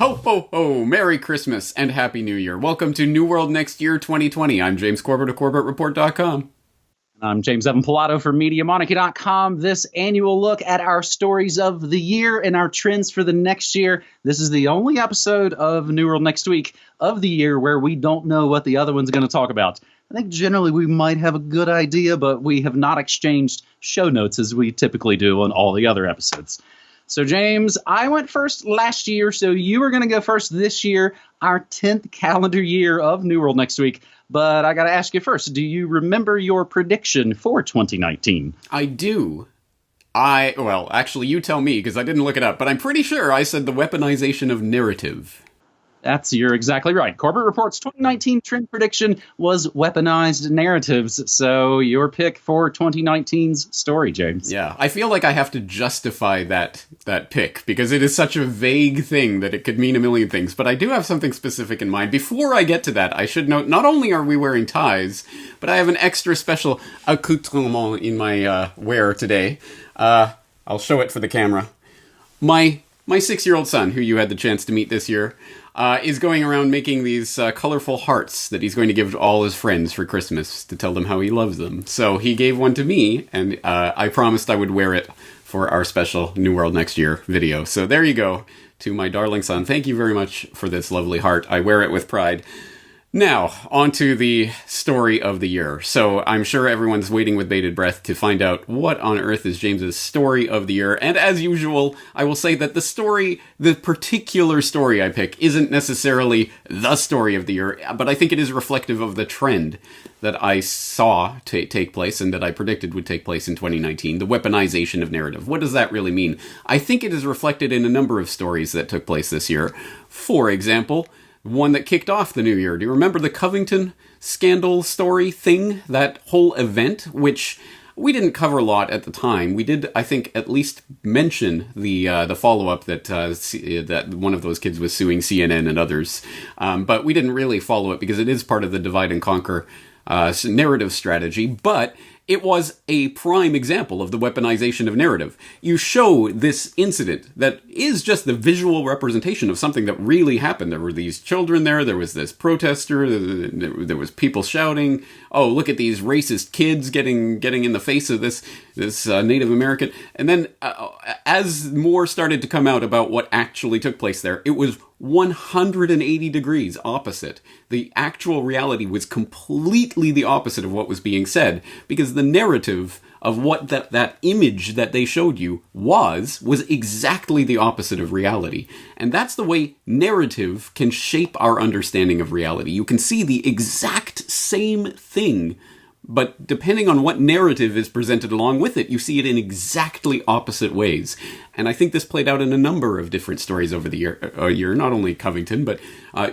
Ho, ho, ho! Merry Christmas and Happy New Year. Welcome to New World Next Year 2020. I'm James Corbett of CorbettReport.com. I'm James Evan Pilato for MediaMonarchy.com. This annual look at our stories of the year and our trends for the next year. This is the only episode of New World Next Week of the year where we don't know what the other one's going to talk about. I think generally we might have a good idea, but we have not exchanged show notes as we typically do on all the other episodes. So, James, I went first last year, so you are going to go first this year, our 10th calendar year of New World Next Week. But I got to ask you first, do you remember your prediction for 2019? I do. Well, actually, you tell me, because I didn't look it up, but I'm pretty sure I said the weaponization of narrative. You're exactly right. Corbett Report's 2019 trend prediction was weaponized narratives. So your pick for 2019's story, James. Yeah, I feel like I have to justify that pick because it is such a vague thing that it could mean a million things. But I do have something specific in mind. Before I get to that, I should note, not only are we wearing ties, but I have an extra special accoutrement in my wear today. I'll show it for the camera. My 6-year-old son, who you had the chance to meet this year, is going around making these colorful hearts that he's going to give to all his friends for Christmas to tell them how he loves them. So he gave one to me, and I promised I would wear it for our special New World Next Year video. So there you go, to my darling son. Thank you very much for this lovely heart. I wear it with pride. Now, on to the story of the year. So I'm sure everyone's waiting with bated breath to find out what on earth is James's story of the year. And as usual, I will say that the particular story I pick isn't necessarily the story of the year, but I think it is reflective of the trend that I saw take place and that I predicted would take place in 2019, the weaponization of narrative. What does that really mean? I think it is reflected in a number of stories that took place this year. For example, one that kicked off the new year. Do you remember the Covington scandal story thing? That whole event, which we didn't cover a lot at the time. We did, I think, at least mention the follow-up that one of those kids was suing CNN and others. But we didn't really follow it because it is part of the divide and conquer narrative strategy. But it was a prime example of the weaponization of narrative. You show this incident that is just the visual representation of something that really happened. There were these children there was this protester, there was people shouting, oh, look at these racist kids getting in the face of this Native American. And then as more started to come out about what actually took place there, it was 180 degrees opposite. The actual reality was completely the opposite of what was being said, because the narrative of what that image that they showed you was exactly the opposite of reality. And that's the way narrative can shape our understanding of reality. You can see the exact same thing, but depending on what narrative is presented along with it, you see it in exactly opposite ways. And I think this played out in a number of different stories over the year, not only Covington, but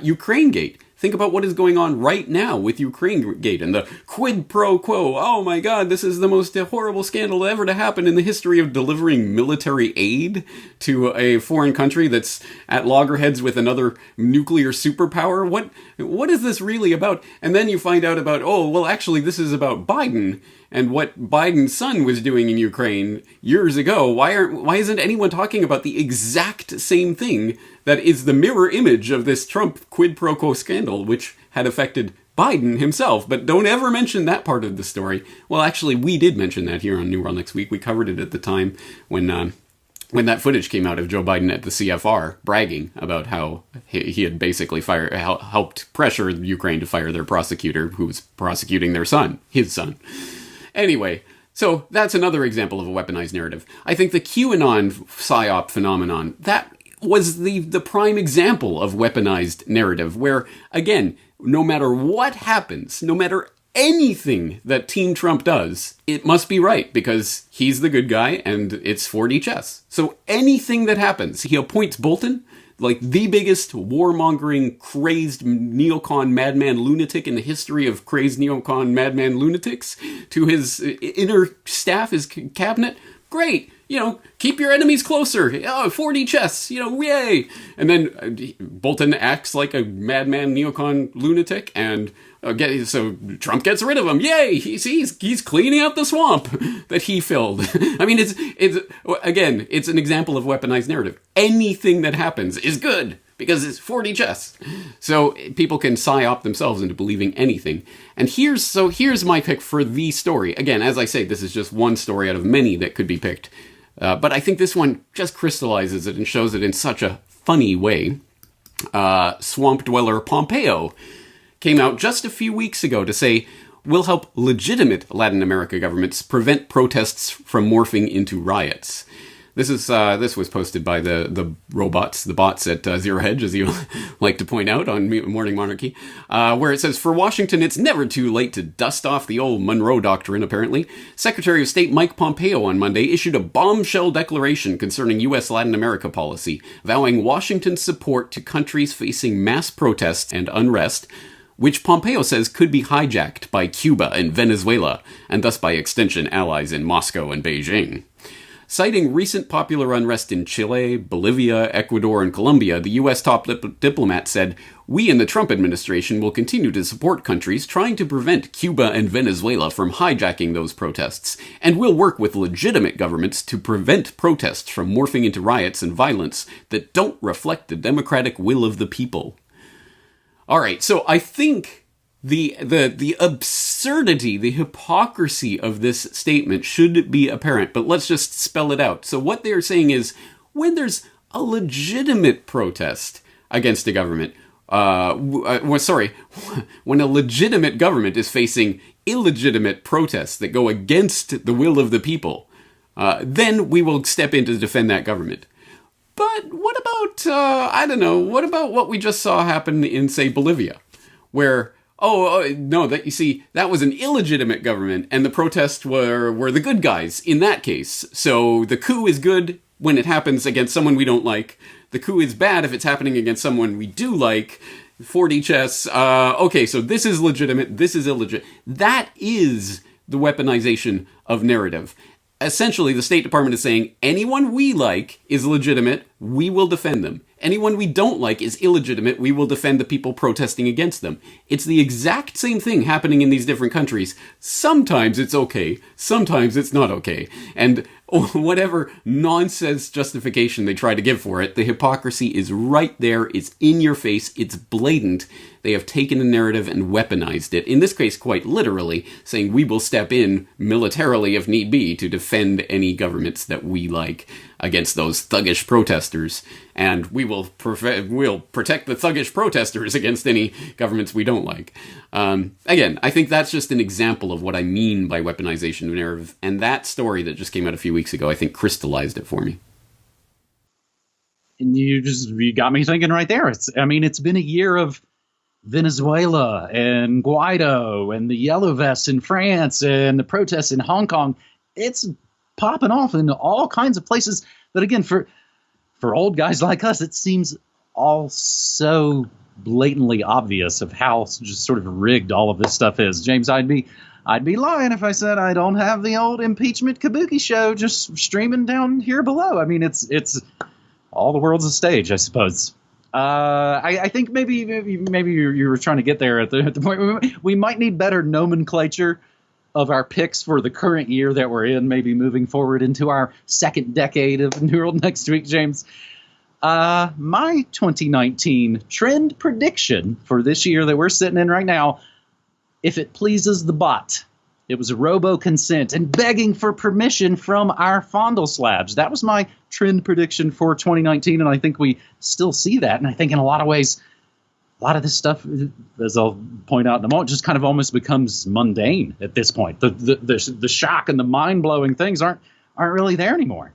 Ukraine Gate. Think about what is going on right now with Ukraine Gate and the quid pro quo. Oh my God, this is the most horrible scandal ever to happen in the history of delivering military aid to a foreign country that's at loggerheads with another nuclear superpower. What is this really about? And then you find out about, oh, well, actually, this is about Biden and what Biden's son was doing in Ukraine years ago. Why isn't anyone talking about the exact same thing that is the mirror image of this Trump quid pro quo scandal, which had affected Biden himself? But don't ever mention that part of the story. Well, actually, we did mention that here on New World Next Week. We covered it at the time when that footage came out of Joe Biden at the CFR bragging about how he had basically helped pressure Ukraine to fire their prosecutor who was prosecuting their son, his son. Anyway, so that's another example of a weaponized narrative. I think the QAnon PSYOP phenomenon, that was the prime example of weaponized narrative, where, again, no matter what happens, no matter anything that Team Trump does, it must be right, because he's the good guy, and it's 4D chess. So anything that happens, he appoints Bolton, like the biggest warmongering, crazed neocon madman lunatic in the history of crazed neocon madman lunatics, to his inner staff, his cabinet. Great. Keep your enemies closer. Oh, 4D chess, yay. And then Bolton acts like a madman neocon lunatic, and so Trump gets rid of him. Yay! He's cleaning out the swamp that he filled. I mean, it's an example of weaponized narrative. Anything that happens is good. because it's 4D chess. So people can psyop themselves into believing anything. And here's my pick for the story. Again, as I say, this is just one story out of many that could be picked. But I think this one just crystallizes it and shows it in such a funny way. Swamp dweller Pompeo came out just a few weeks ago to say, we'll help legitimate Latin America governments prevent protests from morphing into riots. This was posted by the bots at Zero Hedge, as you like to point out on Morning Monarchy, where it says, for Washington, it's never too late to dust off the old Monroe Doctrine, apparently. Secretary of State Mike Pompeo on Monday issued a bombshell declaration concerning U.S. Latin America policy, vowing Washington's support to countries facing mass protests and unrest, which Pompeo says could be hijacked by Cuba and Venezuela, and thus by extension allies in Moscow and Beijing. Citing recent popular unrest in Chile, Bolivia, Ecuador, and Colombia, the U.S. top diplomat said, we in the Trump administration will continue to support countries trying to prevent Cuba and Venezuela from hijacking those protests, and we'll work with legitimate governments to prevent protests from morphing into riots and violence that don't reflect the democratic will of the people. All right, so I think the absurdity, the hypocrisy of this statement should be apparent, but let's just spell it out. So what they're saying is, when there's a legitimate protest against a government, when a legitimate government is facing illegitimate protests that go against the will of the people, then we will step in to defend that government. But what about, what about what we just saw happen in, say, Bolivia, where that was an illegitimate government, and the protests were the good guys in that case. So the coup is good when it happens against someone we don't like. The coup is bad if it's happening against someone we do like. 4D chess. Okay, so this is legitimate, this is illegitimate. That is the weaponization of narrative. Essentially, the State Department is saying, anyone we like is legitimate, we will defend them. Anyone we don't like is illegitimate, we will defend the people protesting against them. It's the exact same thing happening in these different countries. Sometimes it's okay, sometimes it's not okay. And whatever nonsense justification they try to give for it, the hypocrisy is right there, it's in your face, it's blatant. They have taken a narrative and weaponized it, in this case quite literally, saying we will step in militarily if need be to defend any governments that we like against those thuggish protesters, and we'll protect the thuggish protesters against any governments we don't like. Again, I think that's just an example of what I mean by weaponization of narrative, and that story that just came out a few weeks ago, I think, crystallized it for me. And you got me thinking right there. It's been a year of Venezuela and Guaido and the Yellow Vests in France and the protests in Hong Kong. It's popping off in all kinds of places that, again, for old guys like us, it seems all so blatantly obvious of how just sort of rigged all of this stuff is. James, I'd be lying if I said I don't have the old impeachment kabuki show just streaming down here below. I mean, it's all the world's a stage, I suppose. I think maybe you were trying to get there at the point. We might need better nomenclature of our picks for the current year that we're in, maybe moving forward into our second decade of New World Next Week, James. My 2019 trend prediction for this year that we're sitting in right now, if it pleases the bot, it was a robo-consent and begging for permission from our fondle slabs. That was my trend prediction for 2019, and I think we still see that. And I think in a lot of ways, a lot of this stuff, as I'll point out in a moment, just kind of almost becomes mundane at this point. The shock and the mind-blowing things aren't really there anymore.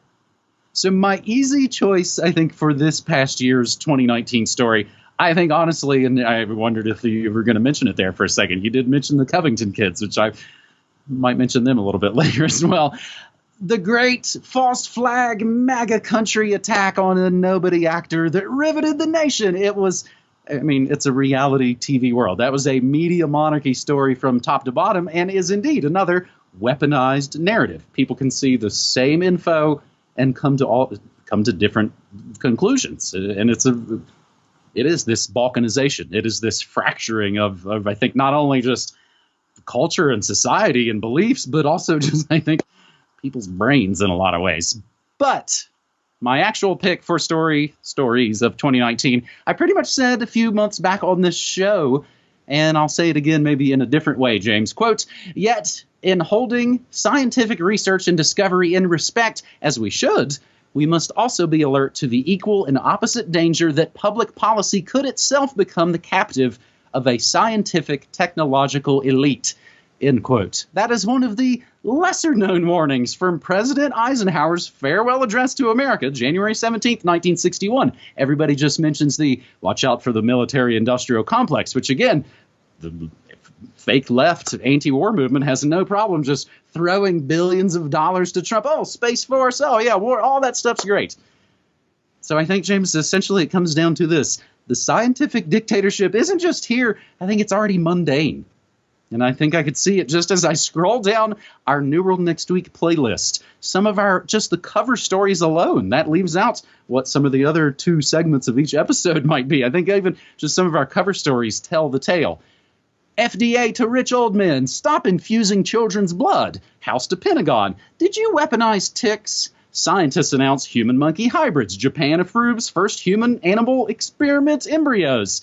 So my easy choice, I think, for this past year's 2019 story, I think honestly, and I wondered if you were going to mention it there for a second. You did mention the Covington kids, which I might mention them a little bit later as well. The great false flag MAGA country attack on a nobody actor that riveted the nation. It's a reality TV world. That was a media monarchy story from top to bottom and is indeed another weaponized narrative. People can see the same info and come to different conclusions. And it is this balkanization. It is this fracturing of I think, not only just culture and society and beliefs, but also just, I think, people's brains in a lot of ways. But my actual pick for stories of 2019, I pretty much said a few months back on this show, and I'll say it again maybe in a different way, James. Quote, "Yet, in holding scientific research and discovery in respect, as we should, we must also be alert to the equal and opposite danger that public policy could itself become the captive of a scientific technological elite." End quote. That is one of the lesser-known warnings from President Eisenhower's farewell address to America, January 17th, 1961. Everybody just mentions the watch out for the military-industrial complex, which, again, the fake left anti-war movement has no problem just throwing billions of dollars to Trump. Oh, Space Force. Oh, yeah, war. All that stuff's great. So I think, James, essentially it comes down to this. The scientific dictatorship isn't just here. I think it's already mundane. And I think I could see it just as I scroll down our New World Next Week playlist. Some of just the cover stories alone, that leaves out what some of the other two segments of each episode might be. I think even just some of our cover stories tell the tale. FDA to rich old men, stop infusing children's blood. House to Pentagon, did you weaponize ticks? Scientists announce human-monkey hybrids. Japan approves first human-animal experiment embryos.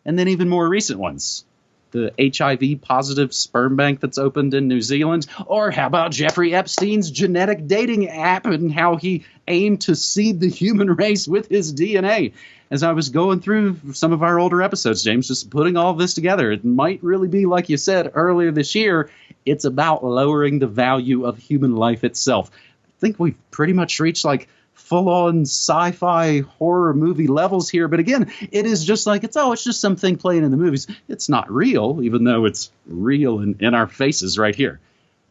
And then even more recent ones. The HIV-positive sperm bank that's opened in New Zealand? Or how about Jeffrey Epstein's genetic dating app and how he aimed to seed the human race with his DNA? As I was going through some of our older episodes, James, just putting all this together, it might really be, like you said earlier this year, it's about lowering the value of human life itself. I think we've pretty much reached like full-on sci-fi horror movie levels here. But again, it is just like, it's just something playing in the movies. It's not real, even though it's real in our faces right here.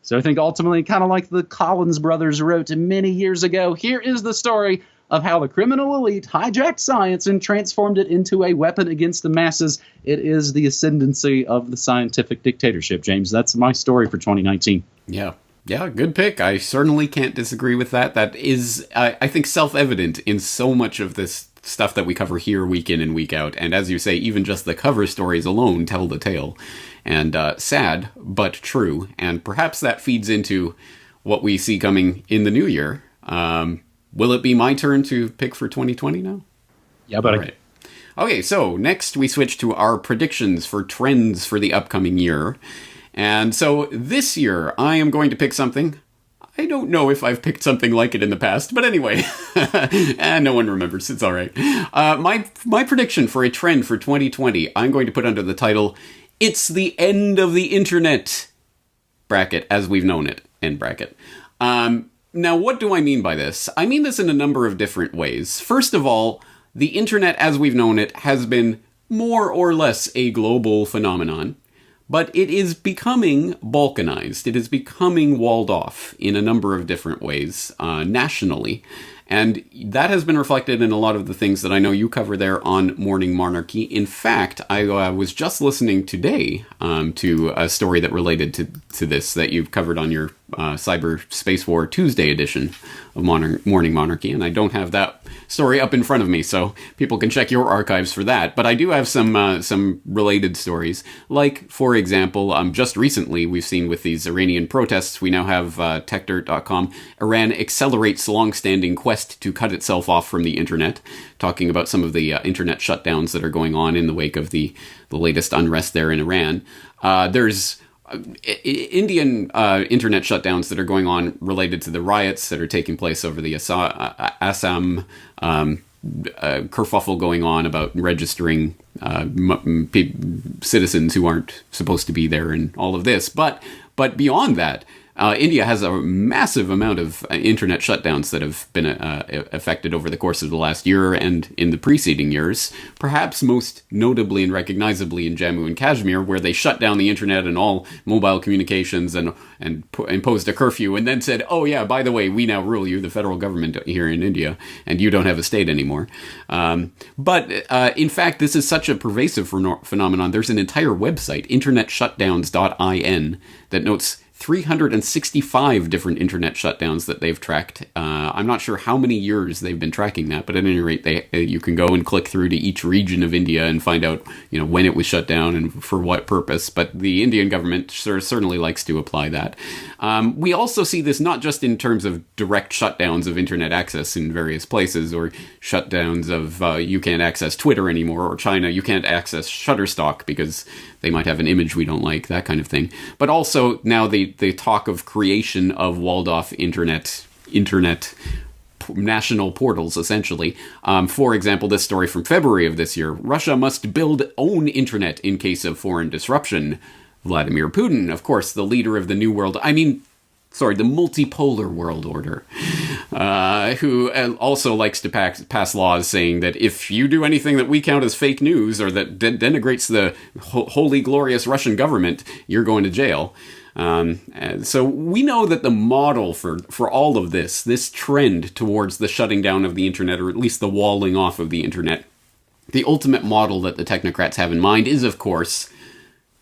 So I think ultimately, kind of like the Collins brothers wrote many years ago, here is the story of how the criminal elite hijacked science and transformed it into a weapon against the masses. It is the ascendancy of the scientific dictatorship, James. That's my story for 2019. Yeah, good pick. I certainly can't disagree with that. That is, I think, self-evident in so much of this stuff that we cover here week in and week out. And as you say, even just the cover stories alone tell the tale. And sad, but true. And perhaps that feeds into what we see coming in the new year. Will it be my turn to pick for 2020 now? Yeah, buddy. All right. Okay, so next we switch to our predictions for trends for the upcoming year. And so this year, I am going to pick something. I don't know if I've picked something like it in the past, but anyway, and no one remembers. It's all right. My prediction for a trend for 2020, I'm going to put under the title, "It's the End of the Internet," bracket, as we've known it, end bracket. Now, what do I mean by this? I mean this in a number of different ways. First of all, the internet as we've known it has been more or less a global phenomenon. But it is becoming balkanized. It is becoming walled off in a number of different ways nationally. And that has been reflected in a lot of the things that I know you cover there on Morning Monarchy. In fact, I was just listening today to a story that related to this that you've covered on your Cyber Space War Tuesday edition of Morning Monarchy. And I don't have that story up in front of me, so people can check your archives for that. But I do have some related stories. Like, for example, just recently we've seen with these Iranian protests, we now have techdirt.com, Iran accelerates long-standing quest to cut itself off from the internet, talking about some of the internet shutdowns that are going on in the wake of the latest unrest there in Iran. There's Indian internet shutdowns that are going on related to the riots that are taking place over the Assam kerfuffle going on about registering citizens who aren't supposed to be there and all of this. But beyond that, India has a massive amount of internet shutdowns that have been affected over the course of the last year and in the preceding years, perhaps most notably and recognizably in Jammu and Kashmir, where they shut down the internet and all mobile communications and imposed a curfew and then said, oh yeah, by the way, we now rule you, the federal government here in India, and you don't have a state anymore. But in fact, this is such a pervasive phenomenon. There's an entire website, internetshutdowns.in, that notes 365 different internet shutdowns that they've tracked. I'm not sure how many years they've been tracking that, but at any rate, you can go and click through to each region of India and find out, when it was shut down and for what purpose. But the Indian government certainly likes to apply that. We also see this not just in terms of direct shutdowns of internet access in various places, or shutdowns of you can't access Twitter anymore, or China, you can't access Shutterstock because they might have an image we don't like, that kind of thing. But also now they talk of creation of walled off internet national portals, essentially. For example, this story from February of this year: Russia must build own internet in case of foreign disruption. Vladimir Putin, of course, the leader of the New World, the multipolar world order, who also likes to pass laws saying that if you do anything that we count as fake news or that denigrates the holy, glorious Russian government, you're going to jail. So we know that the model for all of this trend towards the shutting down of the internet, or at least the walling off of the internet, the ultimate model that the technocrats have in mind is, of course,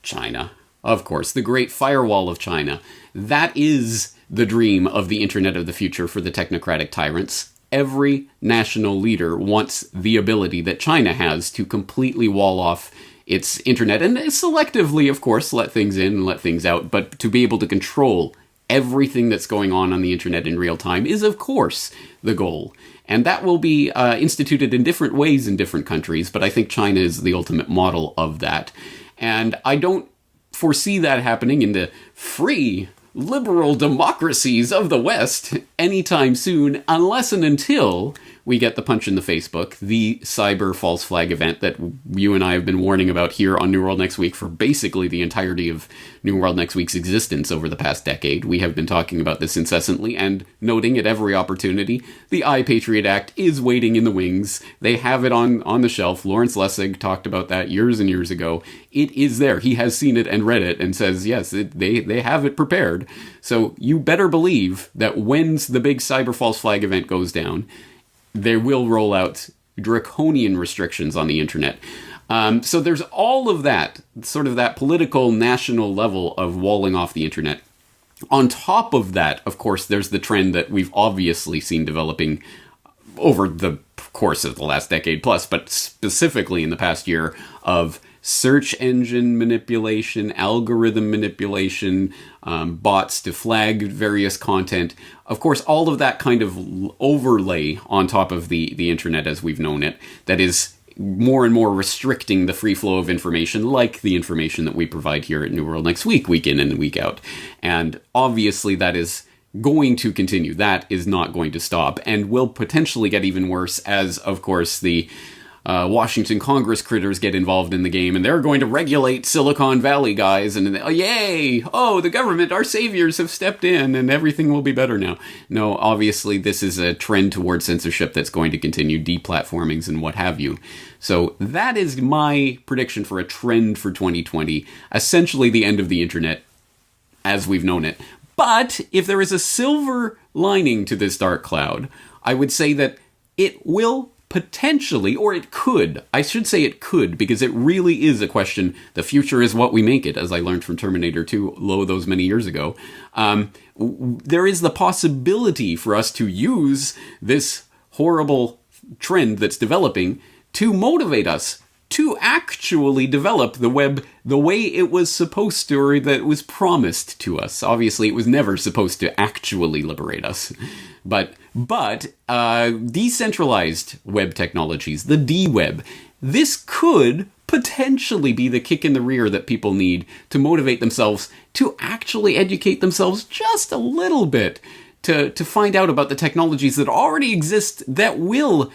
China. Of course, the Great Firewall of China. That is the dream of the internet of the future for the technocratic tyrants. Every national leader wants the ability that China has to completely wall off its internet, and selectively, of course, let things in and let things out, but to be able to control everything that's going on the internet in real time is, of course, the goal. And that will be instituted in different ways in different countries, but I think China is the ultimate model of that. And I don't foresee that happening in the free, liberal democracies of the West anytime soon, unless and until we get the punch in the face book, the cyber false flag event that you and I have been warning about here on New World Next Week for basically the entirety of New World Next Week's existence over the past decade. We have been talking about this incessantly and noting at every opportunity the iPatriot Act is waiting in the wings. They have it on the shelf. Lawrence Lessig talked about that years and years ago. It is there. He has seen it and read it and says, yes, they have it prepared. So you better believe that when the big cyber false flag event goes down, they will roll out draconian restrictions on the internet. So there's all of that, sort of that political national level of walling off the internet. On top of that, of course, there's the trend that we've obviously seen developing over the course of the last decade plus, but specifically in the past year, of search engine manipulation, algorithm manipulation, bots to flag various content. Of course, all of that kind of overlay on top of the internet as we've known it, that is more and more restricting the free flow of information, like the information that we provide here at New World Next Week, week in and week out. And obviously that is going to continue. That is not going to stop, and will potentially get even worse as, of course, the Washington Congress critters get involved in the game, and they're going to regulate Silicon Valley guys, and yay! Oh, the government, our saviors have stepped in, and everything will be better now. No, obviously this is a trend towards censorship that's going to continue, deplatformings and what have you. So that is my prediction for a trend for 2020, essentially the end of the internet as we've known it. But if there is a silver lining to this dark cloud, I would say that it will potentially, or it could, I should say it could, because it really is a question. The future is what we make it, as I learned from Terminator 2, those many years ago. There is the possibility for us to use this horrible trend that's developing to motivate us to actually develop the web the way it was supposed to, or that was promised to us. Obviously, it was never supposed to actually liberate us. But decentralized web technologies, the D-Web, this could potentially be the kick in the rear that people need to motivate themselves to actually educate themselves just a little bit, to find out about the technologies that already exist that will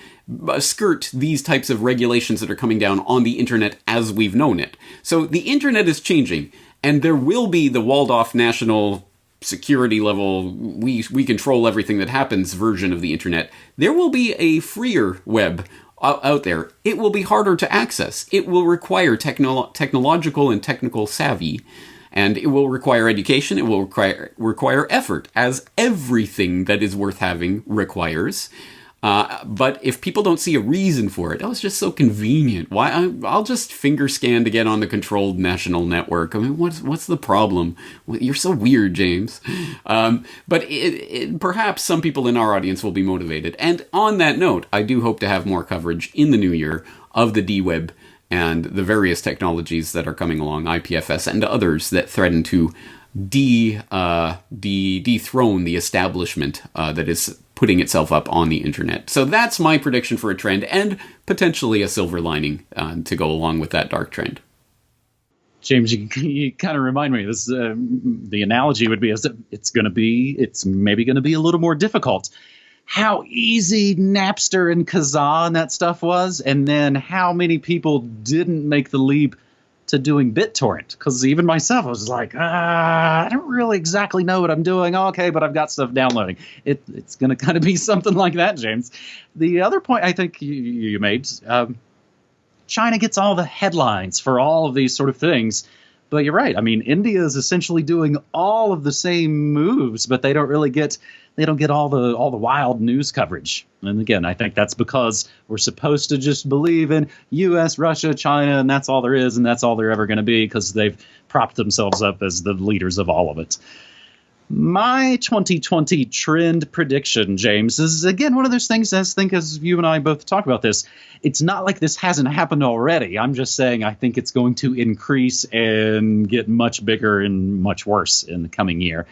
skirt these types of regulations that are coming down on the internet as we've known it. So the internet is changing, and there will be the walled-off national security level, we control everything that happens version of the internet. There will be a freer web out there. It will be harder to access. It will require technological and technical savvy, and it will require education. It will require effort, as everything that is worth having requires. But if people don't see a reason for it, oh, it's just so convenient. I'll just finger scan to get on the controlled national network. I mean, what's the problem? Well, you're so weird, James. But perhaps some people in our audience will be motivated. And on that note, I do hope to have more coverage in the new year of the D-Web and the various technologies that are coming along, IPFS and others that threaten to dethrone the establishment that is putting itself up on the internet. So that's my prediction for a trend, and potentially a silver lining to go along with that dark trend. James, you kind of remind me. This the analogy would be as it's maybe going to be a little more difficult. How easy Napster and Kazaa and that stuff was, and then how many people didn't make the leap to doing BitTorrent. Because even myself, I was like, I don't really exactly know what I'm doing. Okay, but I've got stuff downloading. It's going to kind of be something like that, James. The other point I think you made, China gets all the headlines for all of these sort of things. But you're right. I mean, India is essentially doing all of the same moves, but they don't get all the wild news coverage. And again, I think that's because we're supposed to just believe in U.S., Russia, China, and that's all there is, and that's all they're ever going to be because they've propped themselves up as the leaders of all of it. My 2020 trend prediction, James, is again one of those things as you and I both talk about this. It's not like this hasn't happened already. I'm just saying I think it's going to increase and get much bigger and much worse in the coming year.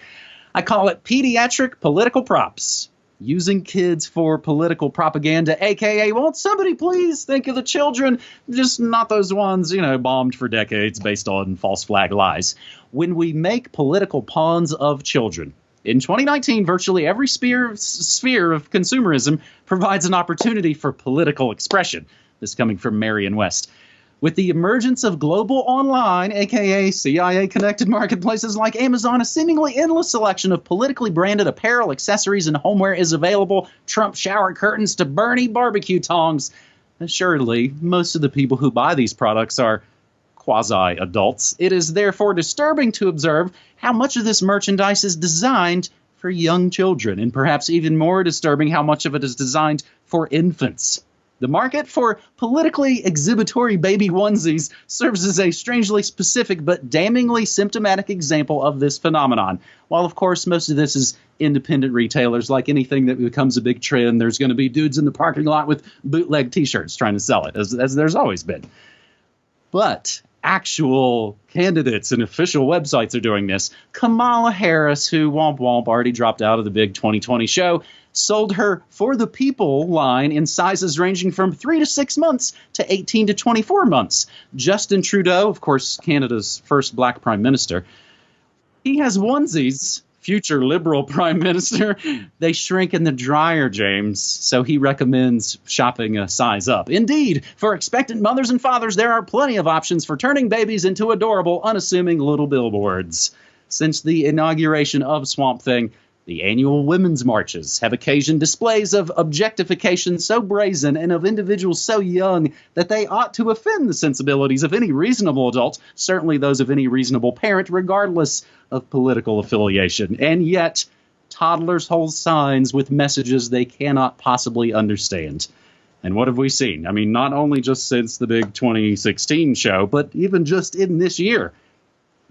I call it pediatric political props. Using kids for political propaganda, a.k.a. won't somebody please think of the children, just not those ones, bombed for decades based on false flag lies. When we make political pawns of children. In 2019, virtually every sphere of consumerism provides an opportunity for political expression. This coming from Marion West. With the emergence of global online, a.k.a. CIA-connected marketplaces like Amazon, a seemingly endless selection of politically branded apparel, accessories, and homeware is available. Trump shower curtains to Bernie barbecue tongs. Assuredly, most of the people who buy these products are quasi-adults. It is therefore disturbing to observe how much of this merchandise is designed for young children, and perhaps even more disturbing how much of it is designed for infants. The market for politically exhibitory baby onesies serves as a strangely specific but damningly symptomatic example of this phenomenon. While, of course, most of this is independent retailers, like anything that becomes a big trend, there's going to be dudes in the parking lot with bootleg T-shirts trying to sell it, as there's always been. But actual candidates and official websites are doing this. Kamala Harris, who womp womp already dropped out of the big 2020 show, sold her For the People line in sizes ranging from 3 to 6 months to 18 to 24 months. Justin Trudeau, of course, Canada's first black prime minister, he has onesies. Future Liberal Prime Minister, they shrink in the dryer, James, so he recommends shopping a size up. Indeed, for expectant mothers and fathers, there are plenty of options for turning babies into adorable, unassuming little billboards. Since the inauguration of Swamp Thing, the annual women's marches have occasioned displays of objectification so brazen and of individuals so young that they ought to offend the sensibilities of any reasonable adult, certainly those of any reasonable parent, regardless of political affiliation. And yet, toddlers hold signs with messages they cannot possibly understand. And what have we seen? I mean, not only just since the big 2016 show, but even just in this year.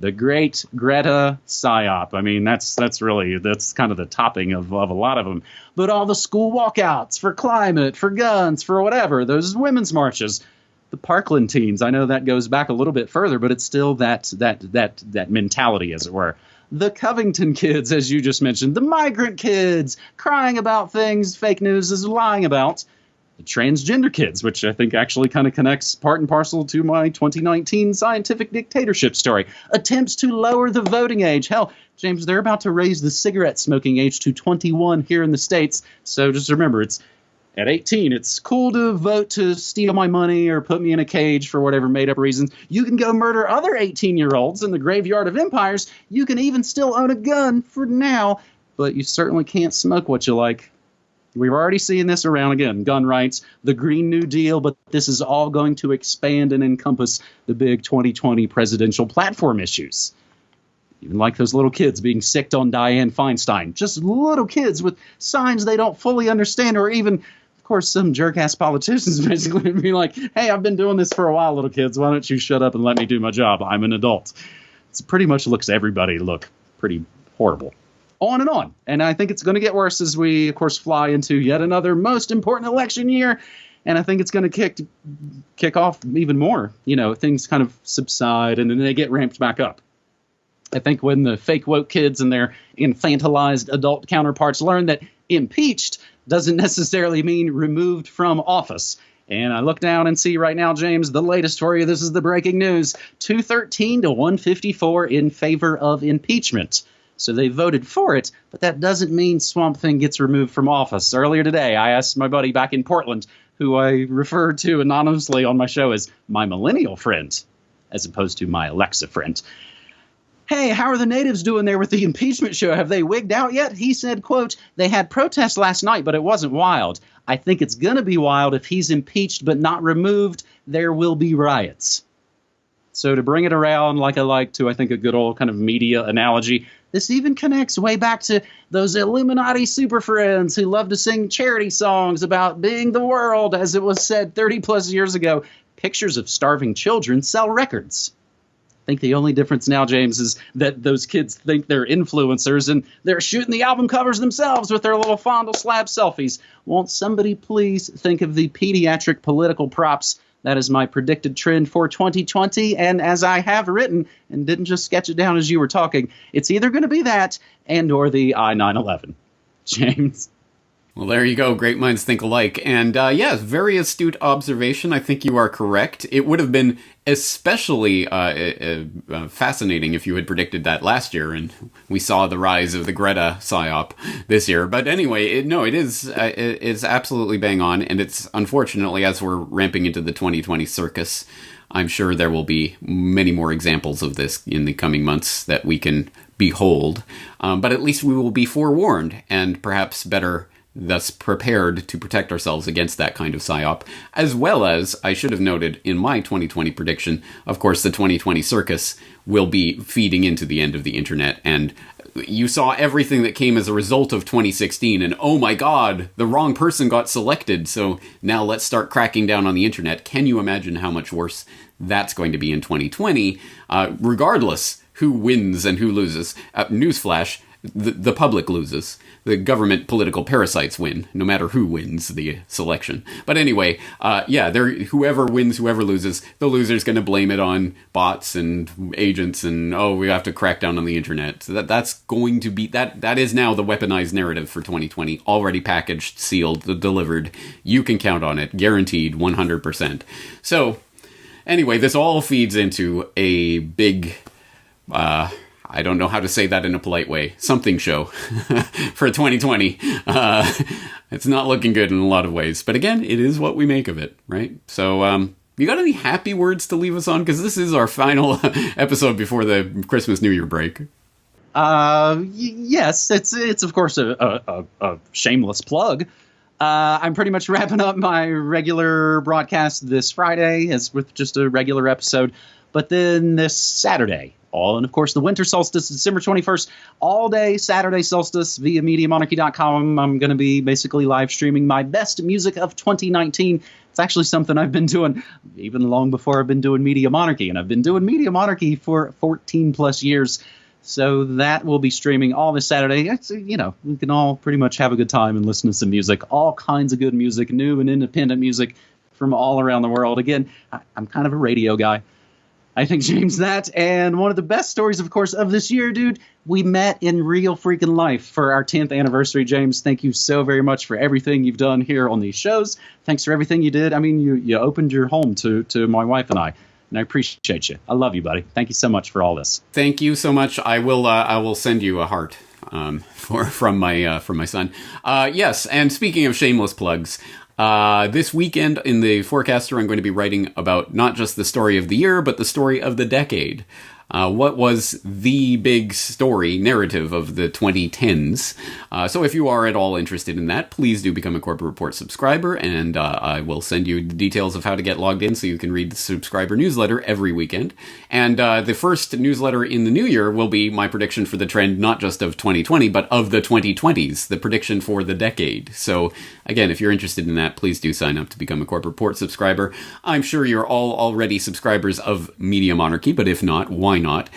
The great Greta psyop. I mean, that's kind of the topping of a lot of them. But all the school walkouts for climate, for guns, for whatever, those women's marches, the Parkland teens. I know that goes back a little bit further, but it's still that mentality, as it were. The Covington kids, as you just mentioned, the migrant kids crying about things fake news is lying about. The transgender kids, which I think actually kind of connects part and parcel to my 2019 scientific dictatorship story. Attempts to lower the voting age. Hell, James, they're about to raise the cigarette smoking age to 21 here in the States. So just remember, it's at 18. It's cool to vote to steal my money or put me in a cage for whatever made-up reasons. You can go murder other 18-year-olds in the graveyard of empires. You can even still own a gun for now, but you certainly can't smoke what you like. We've already seen this around again, gun rights, the Green New Deal, but this is all going to expand and encompass the big 2020 presidential platform issues. Even like those little kids being sicked on Dianne Feinstein, just little kids with signs they don't fully understand or even of course, some jerk-ass politicians basically be like, hey, I've been doing this for a while, little kids. Why don't you shut up and let me do my job? I'm an adult. It pretty much looks everybody look pretty horrible. On and on. And I think it's going to get worse as we, of course, fly into yet another most important election year. And I think it's going to kick off even more. You know, things kind of subside and then they get ramped back up. I think when the fake woke kids and their infantilized adult counterparts learn that impeached doesn't necessarily mean removed from office. And I look down and see right now, James, the latest for you. This is the breaking news. 213 to 154 in favor of impeachment. So they voted for it, but that doesn't mean Swamp Thing gets removed from office. Earlier today, I asked my buddy back in Portland, who I referred to anonymously on my show as my millennial friend, as opposed to my Alexa friend. Hey, how are the natives doing there with the impeachment show? Have they wigged out yet? He said, quote, they had protests last night, but it wasn't wild. I think it's going to be wild if he's impeached but not removed. There will be riots. So to bring it around like I like to, I think, a good old kind of media analogy, this even connects way back to those Illuminati super friends who love to sing charity songs about being the world, as it was said 30 plus years ago. Pictures of starving children sell records. I think the only difference now, James, is that those kids think they're influencers and they're shooting the album covers themselves with their little fondle slab selfies. Won't somebody please think of the pediatric political props? That is my predicted trend for 2020. And as I have written, and didn't just sketch it down as you were talking, it's either going to be that and or the I-911. James? Well, there you go. Great minds think alike. And yes, very astute observation. I think you are correct. It would have been especially fascinating if you had predicted that last year and we saw the rise of the Greta psyop this year. But anyway, it is absolutely bang on. And it's unfortunately, as we're ramping into the 2020 circus, I'm sure there will be many more examples of this in the coming months that we can behold. But at least we will be forewarned and perhaps better thus prepared to protect ourselves against that kind of psyop, as well as, I should have noted in my 2020 prediction, of course, the 2020 circus will be feeding into the end of the internet, and you saw everything that came as a result of 2016, and oh my god, the wrong person got selected, so now let's start cracking down on the internet. Can you imagine how much worse that's going to be in 2020, regardless who wins and who loses? Newsflash, the public loses. The government political parasites win, no matter who wins the selection. But anyway, whoever wins, whoever loses, the loser's going to blame it on bots and agents and, we have to crack down on the internet. So that's going to be, that is now the weaponized narrative for 2020, already packaged, sealed, delivered. You can count on it, guaranteed, 100%. So anyway, this all feeds into a big, I don't know how to say that in a polite way, something show for 2020. It's not looking good in a lot of ways. But again, it is what we make of it, right? So you got any happy words to leave us on? Because this is our final episode before the Christmas New Year break. Yes, it's of course a shameless plug. I'm pretty much wrapping up my regular broadcast this Friday as with just a regular episode. But then this Saturday, and of course the winter solstice, December 21st, all day Saturday solstice via MediaMonarchy.com. I'm going to be basically live streaming my best music of 2019. It's actually something I've been doing even long before I've been doing Media Monarchy, and I've been doing Media Monarchy for 14 plus years. So that will be streaming all this Saturday. It's, we can all pretty much have a good time and listen to some music, all kinds of good music, new and independent music from all around the world. Again, I'm kind of a radio guy. I think, James, that. And one of the best stories, of course, of this year, dude, we met in real freaking life for our 10th anniversary. James, thank you so very much for everything you've done here on these shows. Thanks for everything you did. I mean, you opened your home to my wife and I I appreciate you. I love you, buddy. Thank you so much for all this. Thank you so much. I will send you a heart from my son. Yes, and speaking of shameless plugs, this weekend in the Forecaster, I'm going to be writing about not just the story of the year, but the story of the decade. what was the big story narrative of the 2010s. So if you are at all interested in that, please do become a Corbett Report subscriber, and I will send you the details of how to get logged in so you can read the subscriber newsletter every weekend. And the first newsletter in the new year will be my prediction for the trend, not just of 2020, but of the 2020s, the prediction for the decade. So again, if you're interested in that, please do sign up to become a Corbett Report subscriber. I'm sure you're all already subscribers of Media Monarchy, but if not, why not?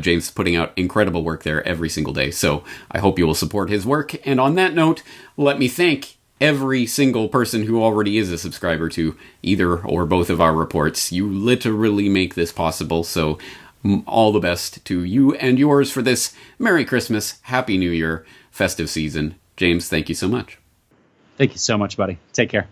James is putting out incredible work there every single day, so I hope you will support his work. And on that note, let me thank every single person who already is a subscriber to either or both of our reports. You literally make this possible, so all the best to you and yours for this Merry Christmas, Happy New Year, festive season. James, thank you so much. Thank you so much, buddy. Take care.